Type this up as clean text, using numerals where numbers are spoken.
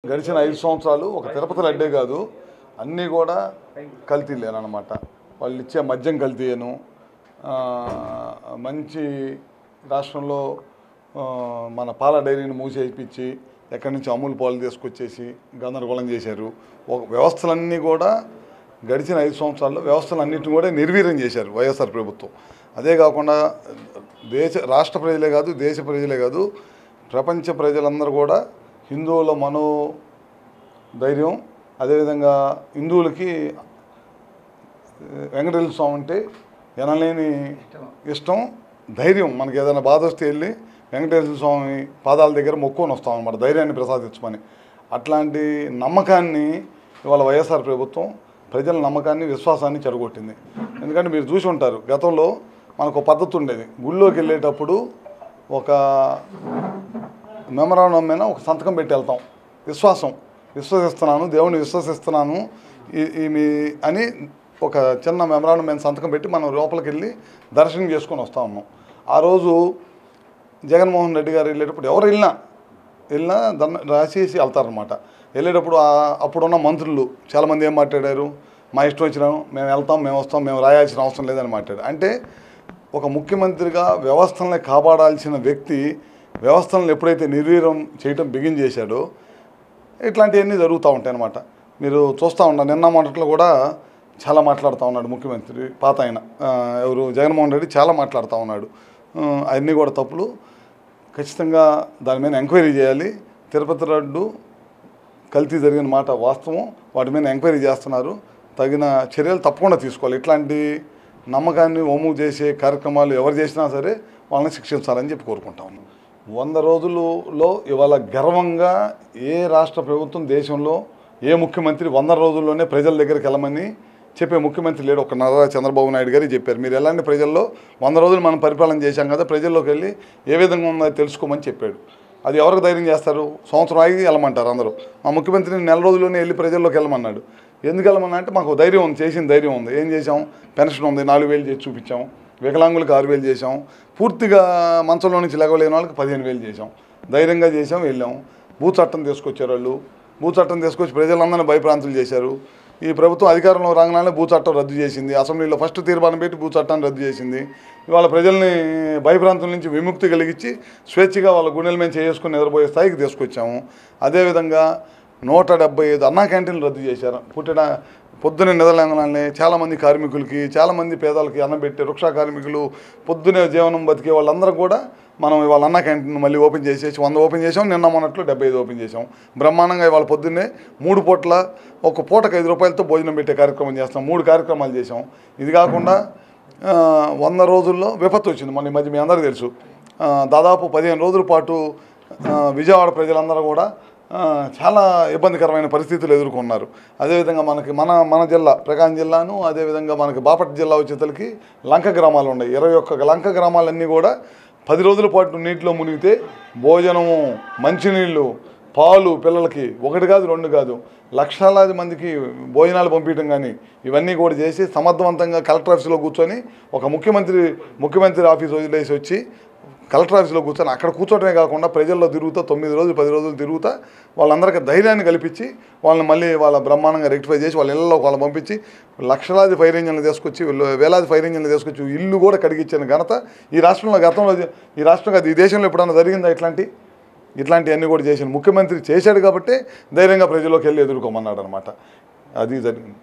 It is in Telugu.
గడిచిన 5 సంవత్సరాలు ఒక తిరుపతి లడ్డే కాదు, అన్నీ కూడా కల్తీలేనమాట. వాళ్ళు ఇచ్చే మద్యం కల్తీయను, మంచి రాష్ట్రంలో మన పాల డైరీని మూసేయించి ఎక్కడి నుంచి అమూల్ పాలు తీసుకొచ్చేసి గందరగోళం చేశారు. వ్యవస్థలన్నీ కూడా గడిచిన 5 సంవత్సరాల్లో వ్యవస్థలన్నింటినీ కూడా నిర్వీర్యం చేశారు వైఎస్ఆర్ ప్రభుత్వం. అదే కాకుండా రాష్ట్ర ప్రజలే కాదు, దేశ ప్రజలే కాదు, ప్రపంచ ప్రజలందరూ కూడా హిందువుల మనోధైర్యం, అదేవిధంగా హిందువులకి వెంకటేశ్వర స్వామి అంటే ఎనలేని ఇష్టం, ధైర్యం. మనకి ఏదైనా బాధ వస్తే వెళ్ళి వెంకటేశ్వర స్వామి పాదాల దగ్గర మొక్కుకొని వస్తాం అన్నమాట, ధైర్యాన్ని ప్రసాదించమని. అట్లాంటి నమ్మకాన్ని ఇవాళ వైఎస్ఆర్ ప్రభుత్వం ప్రజల నమ్మకాన్ని, విశ్వాసాన్ని చెడగొట్టింది. ఎందుకంటే మీరు చూసి ఉంటారు, గతంలో మనకు పద్ధతి ఉండేది, గుళ్ళోకి వెళ్ళేటప్పుడు ఒక మెమరాండం మీద ఒక సంతకం పెట్టి వెళ్తాం. విశ్వసిస్తున్నాను, దేవుని విశ్వసిస్తున్నాను అని ఒక చిన్న మెమరాండం మీద సంతకం పెట్టి మనం లోపలికి వెళ్ళి దర్శనం చేసుకొని వస్తూ ఉన్నాం. ఆ రోజు జగన్మోహన్ రెడ్డి గారు వెళ్ళేటప్పుడు ఎవరు వెళ్ళినా రాసేసి వెళ్తారనమాట. వెళ్ళేటప్పుడు అప్పుడున్న మంత్రులు చాలామంది ఏం మాట్లాడారు, మా ఇష్టం వచ్చినాము, మేము వెళ్తాం, మేము వస్తాం, మేము రాయాల్సిన అవసరం లేదని మాట్లాడారు. అంటే ఒక ముఖ్యమంత్రిగా వ్యవస్థల్ని కాపాడాల్సిన వ్యక్తి వ్యవస్థలను ఎప్పుడైతే నిర్వీర్యం చేయటం బిగిన్ చేశాడో ఇట్లాంటివన్నీ జరుగుతూ ఉంటాయి అన్నమాట. మీరు చూస్తూ ఉన్నారు, నిన్న మొదట్లో కూడా చాలా మాట్లాడుతూ ఉన్నాడు ముఖ్యమంత్రి, పాత ఆయన ఎవరు జగన్మోహన్ రెడ్డి చాలా మాట్లాడుతూ ఉన్నాడు. అవన్నీ కూడా తప్పులు. ఖచ్చితంగా దాని మీద ఎంక్వైరీ చేయాలి. తిరుపతి లడ్డు కల్తీ జరిగిన మాట వాస్తవం, వాటి మీద ఎంక్వైరీ చేస్తున్నారు. తగిన చర్యలు తప్పకుండా తీసుకోవాలి. ఇట్లాంటి నమ్మకాన్ని వమ్ము చేసే కార్యక్రమాలు ఎవరు చేసినా సరే వాళ్ళని శిక్షించాలని చెప్పి కోరుకుంటా ఉన్నాం. 100 రోజులలో ఇవాళ గర్వంగా ఏ రాష్ట్ర ప్రభుత్వం దేశంలో ఏ ముఖ్యమంత్రి 100 రోజుల్లోనే ప్రజల దగ్గరికి వెళ్ళమని చెప్పే ముఖ్యమంత్రి లేడు. ఒక నారా చంద్రబాబు నాయుడు గారు చెప్పారు, మీరు ఎలాంటి ప్రజల్లో 100 రోజులు మనం పరిపాలన చేశాం కదా, ప్రజల్లోకి వెళ్ళి ఏ విధంగా ఉందో తెలుసుకోమని చెప్పాడు. అది ఎవరికి ధైర్యం చేస్తారు? సంవత్సరం ఆగి వెళ్ళమంటారు అందరూ. మా ముఖ్యమంత్రిని 4 రోజుల్లోనే వెళ్ళి ప్రజల్లోకి వెళ్ళమన్నాడు. ఎందుకు వెళ్ళమన్నా అంటే మాకు ధైర్యం ఉంది, చేసిన ధైర్యం ఉంది. ఏం చేసాం? పెన్షన్ ఉంది, 4,000 చేసి చూపించాం. వికలాంగులకు 6,000 చేసాం. పూర్తిగా మంచంలో నుంచి లేవలేని వాళ్ళకి 15,000 చేసాం. ధైర్యంగా చేసాం, వెళ్ళాం. భూ చట్టం తీసుకొచ్చారు వాళ్ళు. భూ చట్టం తీసుకొచ్చి ప్రజలందరినీ భయప్రాంతులు చేశారు. ఈ ప్రభుత్వం అధికారంలో రాగానే భూ చట్టం రద్దు చేసింది. అసెంబ్లీలో ఫస్ట్ తీర్మానం పెట్టి భూ చట్టాన్ని రద్దు చేసింది. ఇవాళ ప్రజల్ని భయప్రాంతుల నుంచి విముక్తి కలిగించి స్వేచ్ఛగా వాళ్ళ గుండెల మీద చేసుకుని నిద్రపోయే స్థాయికి తీసుకొచ్చాము. అదేవిధంగా 175 అన్నా క్యాంటీన్లు రద్దు చేశారు. పొద్దున్నే నిద్రలేగానే చాలామంది కార్మికులకి, చాలామంది పేదలకి అన్నం పెట్టే వృక్ష కార్మికులు, పొద్దునే జీవనం బతికే వాళ్ళందరూ కూడా మనం ఇవాళ అన్నా క్యాంటీన్ మళ్ళీ ఓపెన్ చేసేసి 100 ఓపెన్ చేసాం. నిన్న మొన్నట్లో 75 ఓపెన్ చేసాం. బ్రహ్మాండంగా ఇవాళ పొద్దున్నే 3 పూట్ల ఒక పూటకు 5 రూపాయలతో భోజనం పెట్టే కార్యక్రమం చేస్తాం. 3 కార్యక్రమాలు చేసాం. ఇది కాకుండా 100 రోజుల్లో విపత్తు వచ్చింది. మన ఈ మధ్య మీ అందరికీ తెలుసు, దాదాపు 15 రోజుల పాటు విజయవాడ ప్రజలందరూ కూడా చాలా ఇబ్బందికరమైన పరిస్థితులు ఎదుర్కొన్నారు. అదేవిధంగా మనకి మన జిల్లా ప్రకాశం జిల్లాను, అదేవిధంగా మనకి బాపట్ల జిల్లా వచ్చేసరికి లంక గ్రామాలు ఉన్నాయి. 21 లంక గ్రామాలన్నీ కూడా 10 రోజుల పాటు నీటిలో మునిగితే భోజనము, మంచినీళ్ళు, పాలు పిల్లలకి 1 కాదు 2 కాదు లక్షలాది మందికి భోజనాలు పంపించడం కానీ ఇవన్నీ కూడా చేసి సమర్థవంతంగా కలెక్టర్ ఆఫీస్లో కూర్చొని ఒక ముఖ్యమంత్రి ఆఫీస్ వదిలేసి వచ్చి కలెక్టర్ ఆఫీస్లో కూర్చొని అక్కడ కూర్చోవడమే కాకుండా ప్రజల్లో తిరుగుతూ 9 రోజులు 10 రోజులు తిరుగుతూ వాళ్ళందరికీ ధైర్యాన్ని కల్పించి వాళ్ళని మళ్ళీ వాళ్ళ బ్రహ్మాండంగా రెక్టిఫై చేసి వాళ్ళ ఇళ్ళలో వాళ్ళని పంపించి లక్షలాది ఫైర్ ఇంజన్లు తీసుకొచ్చి, వేలాది ఫైర్ ఇంజన్లు తీసుకొచ్చి ఇల్లు కూడా కడిగించిన ఘనత ఈ రాష్ట్రంలో గతంలో ఈ రాష్ట్రం కాదు, ఈ దేశంలో ఎప్పుడన్నా జరిగిందా? ఇట్లాంటివన్నీ కూడా చేసిన ముఖ్యమంత్రి చేశాడు కాబట్టి ధైర్యంగా ప్రజల్లోకి వెళ్ళి ఎదుర్కోమన్నాడు అనమాట. అది జరిగింది.